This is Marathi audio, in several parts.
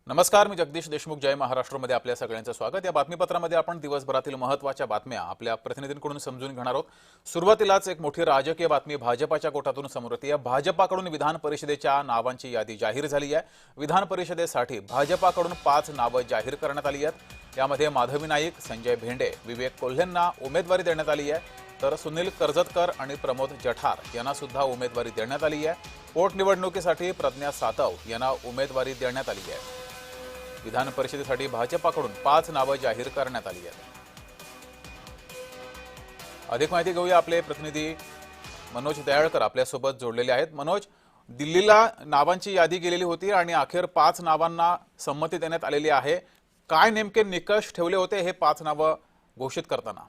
नमस्कार, मी जगदीश देशमुख. जय महाराष्ट्रमध्ये आपल्या सगळ्यांचं स्वागत. या बातमीपत्रामध्ये आपण दिवसभरातील महत्त्वाच्या बातम्या आपल्या प्रतिनिधींकडून समजून घेणार आहोत. सुरुवातीलाच एक मोठी राजकीय बातमी भाजपाच्या कोटातून समोर येते. भाजपाकडून विधान परिषदेच्या नावांची यादी जाहीर झाली आहे. विधान परिषदेसाठी भाजपाकडून 5 नावं जाहीर करण्यात आली आहेत. यामध्ये माधवी नाईक, संजय भेंडे, विवेक कोल्हेंना उमेदवारी देण्यात आली आहे, तर सुनील कर्जतकर आणि प्रमोद जठार यांना सुद्धा उमेदवारी देण्यात आली आहे. पोटनिवडणुकीसाठी प्रज्ञा सातव यांना उमेदवारी देण्यात आली आहे. विधान परिषदेसाठी भाजपाकडून 5 नावं जाहीर करण्यात आली आहेत. अधिक माहिती घेऊया. आपले प्रतिनिधी मनोज दयाळकर आपल्यासोबत जोडलेले आहेत. मनोज, दिल्लीला नावांची यादी गेलेली होती आणि अखेर 5 नावांना संमती देण्यात आलेली आहे. काय नेमके निकष ठेवले होते हे 5 नावं घोषित करताना?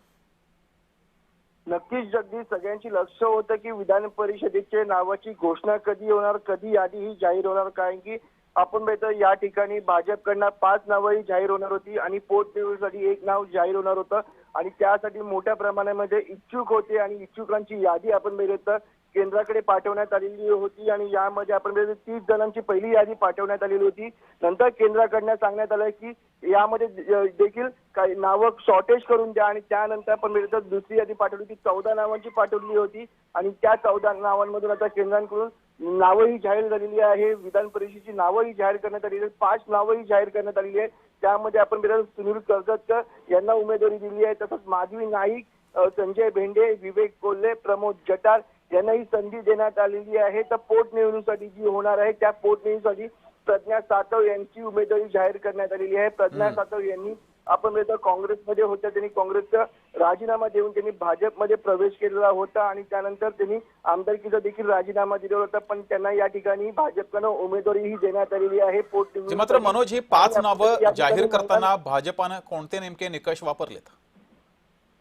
नक्कीच जगदीश, सगळ्यांची लक्ष होतं की विधान परिषदेच्या नावाची घोषणा कधी होणार, कधी यादी ही जाहीर होणार. कारण की आपण बघतो या ठिकाणी भाजपकडनं 5 नावंही जाहीर होणार होती आणि पोटनिवडणुकीसाठी 1 नाव जाहीर होणार होतं आणि त्यासाठी मोठ्या प्रमाणामध्ये इच्छुक होते आणि इच्छुकांची यादी आपण बघितलं केंद्राकडे पाठवण्यात आलेली होती आणि यामध्ये आपण 30 जणांची पहिली यादी पाठवण्यात आलेली होती. नंतर केंद्राकडनं सांगण्यात आलं की यामध्ये देखील काही नावं शॉर्टेज करून द्या आणि त्यानंतर आपण दुसरी यादी पाठवली होती. 14 नावांची पाठवली होती आणि त्या 14 नावांमधून आता केंद्राकडून नावंही जाहीर झालेली आहे. विधान परिषदेची नावंही जाहीर करण्यात आलेली आहेत. 5 नावंही जाहीर करण्यात आलेली आहेत. त्यामध्ये आपण सुनील कर्जतकर यांना उमेदवारी दिली आहे. तसंच माधवी नाईक, संजय भेंडे, विवेक कोल्हे, प्रमोद जठार यांनाही संधी देण्यात आलेली आहे. तर पोटनिवडणुकीसाठी जी होणार आहे त्या पोटनिवडणुकीसाठी प्रज्ञा सातव यांची उमेदवारी जाहीर करण्यात आलेली आहे. प्रज्ञा सातव यांनी आपण काँग्रेसमध्ये होत्या, त्यांनी काँग्रेसचा राजीनामा देऊन त्यांनी भाजपमध्ये प्रवेश केलेला होता आणि त्यानंतर त्यांनी आमदारकीचा देखील राजीनामा दिला होता, पण त्यांना या ठिकाणी भाजपकडून उमेदवारीही देण्यात आलेली आहे. पोटनिवडणुकीसाठी मात्र मनोज, ही 5 नावं जाहीर करताना भाजपाने कोणते नेमके निकष वापरलेत?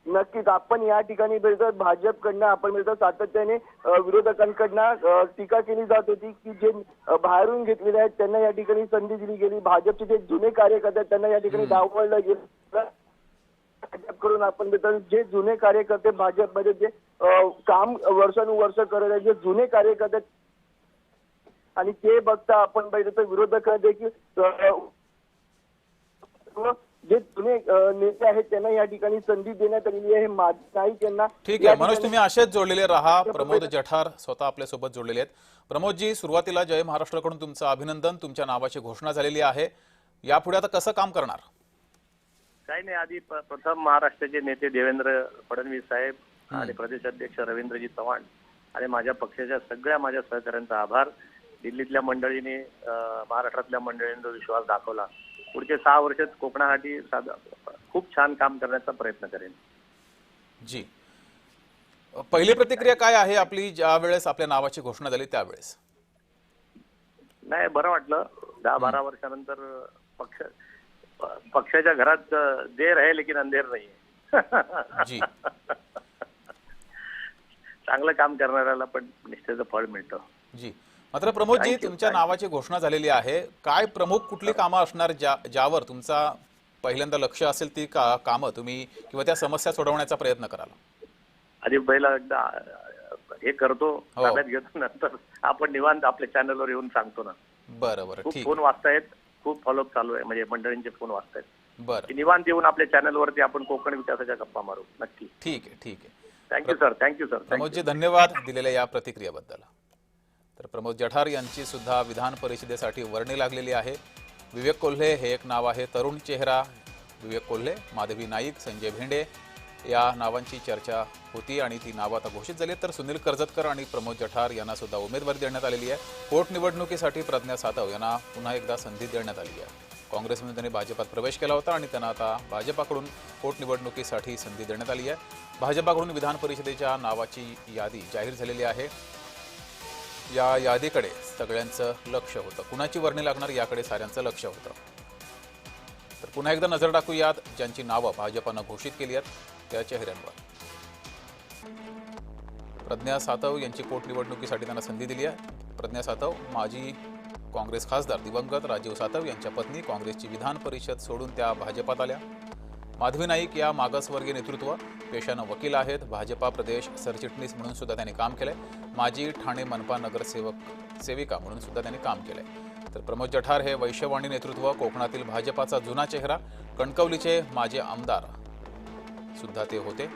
नक्कीच आपण या ठिकाणी भाजपकडनं आपण सातत्याने विरोधकांकडनं टीका केली जात होती की जे बाहेरून घेतलेले आहेत त्यांना या ठिकाणी संधी दिली गेली. भाजपचे जे जुने कार्यकर्ते आहेत त्यांना या ठिकाणी डावललं गेलं. भाजपकडून आपण जे जुने कार्यकर्ते भाजपमध्ये जे काम वर्षानुवर्ष करत आहेत, जे जुने कार्यकर्ते आणि ते बघता आपण बघितलं विरोधक देखील जे जुने नेते आहेत त्यांना या ठिकाणी संधी देण्यात आलेली आहे. नाईक यांना. ठीक आहे मनोज, तुम्ही असेच जोडलेले राहा. प्रमोद जठार स्वतः आपल्या सोबत जोडलेले आहेत. प्रमोदजी, सुरुवातीला जय महाराष्ट्राकडून तुमचं अभिनंदन. तुमच्या नावाची घोषणा झालेली आहे. यापुढे आता कसं काम करणार? काही नाही, आधी प्रथम महाराष्ट्राचे नेते देवेंद्र फडणवीस साहेब आणि प्रदेश अध्यक्ष रवींद्रजी चव्हाण आणि माझ्या पक्षाच्या सगळ्या माझ्या सहकाऱ्यांचा आभार. दिल्लीतल्या मंडळीने, महाराष्ट्रातल्या मंडळींनी जो विश्वास दाखवला. पुढचे 6 वर्ष कोकणासाठी खूप छान काम करण्याचा प्रयत्न करेन. जी, पहिली प्रतिक्रिया काय आहे आपली ज्या वेळेस आपल्या नावाची घोषणा झाली त्यावेळेस? नाही, बरं वाटलं. 10-12 वर्षानंतर पक्षाच्या घरात देर आहे लेकिन अंधेर नाही. जी, चांगलं काम करणाऱ्याला पण निश्चित फळ मिळतं. जी, मात्र प्रमोदजी, तुमच्या नावाची घोषणा झालेली आहे. काय प्रमुख कुठली कामं असणार ज्यावर तुमचा पहिल्यांदा लक्ष असेल, ती कामं तुम्ही किंवा त्या समस्या सोडवण्याचा प्रयत्न कराल? आधी पहिला एकदा हे करतो, ताब्यात घेतो, नंतर आपण निवांत आपल्या चॅनलवर येऊन सांगतो ना. बरं बरं, खूप ठीक. फोन वाचतायत, खूप फॉलोअप चालू आहे, म्हणजे मंडळींचे फोन वाचतायत. बरं, निवांत येऊन आपल्या चॅनलवरती आपण कोकण विकासाच्या गप्पा मारू. नक्की. ठीक आहे, ठीक आहे. Thank you sir, thank you sir. Pramod ji, धन्यवाद दिलेल्या या प्रतिक्रियेबद्दल. तर प्रमोद जठार यांची सुद्धा विधान परिषदेसाठी वर्णी लागलेली आहे. विवेक कोल्हे हे एक नाव आहे. तरुण चेहरा विवेक कोल्हे, माधवी नाईक, संजय भेंडे या नावांची चर्चा होती आणि ती नावं आता घोषित झाली. तर सुनील कर्जतकर आणि प्रमोद जठार यांना सुद्धा उमेदवारी देण्यात आलेली आहे. पोटनिवडणुकीसाठी प्रज्ञा सातव यांना पुन्हा एकदा संधी देण्यात आली आहे. काँग्रेसमध्ये त्यांनी भाजपात प्रवेश केला होता आणि त्यांना आता भाजपाकडून पोटनिवडणुकीसाठी संधी देण्यात आली आहे. भाजपाकडून विधान परिषदेच्या नावाची यादी जाहीर झालेली आहे. या यादीकडे सगळ्यांचं लक्ष होतं. कुणाची वर्णी लागणार याकडे साऱ्यांचं लक्ष होतं. तर पुन्हा एकदा नजर टाकूयात ज्यांची नावं भाजपानं घोषित केली आहेत त्या चेहऱ्यांवर. प्रज्ञा सातव यांची पोटनिवडणुकीसाठी त्यांना संधी दिली आहे. प्रज्ञा सातव माजी काँग्रेस खासदार दिवंगत राजीव सातव यांच्या पत्नी. काँग्रेसची विधान परिषद सोडून त्या भाजपात आल्या. माधवी नाईक या मागासवर्गीय नेतृत्व, पेशानं वकील आहेत. भाजपा प्रदेश सरचिटणीस म्हणून सुद्धा त्यांनी काम केलंय. माजी ठाणे मनपा नगरसेविका म्हणून सुद्धा त्यांनी काम केलंय. तर प्रमोद जठार हे वैश्यवाणी नेतृत्व, कोकणातील भाजपाचा जुना चेहरा, कणकवलीचे माजी आमदार सुद्धा ते होते।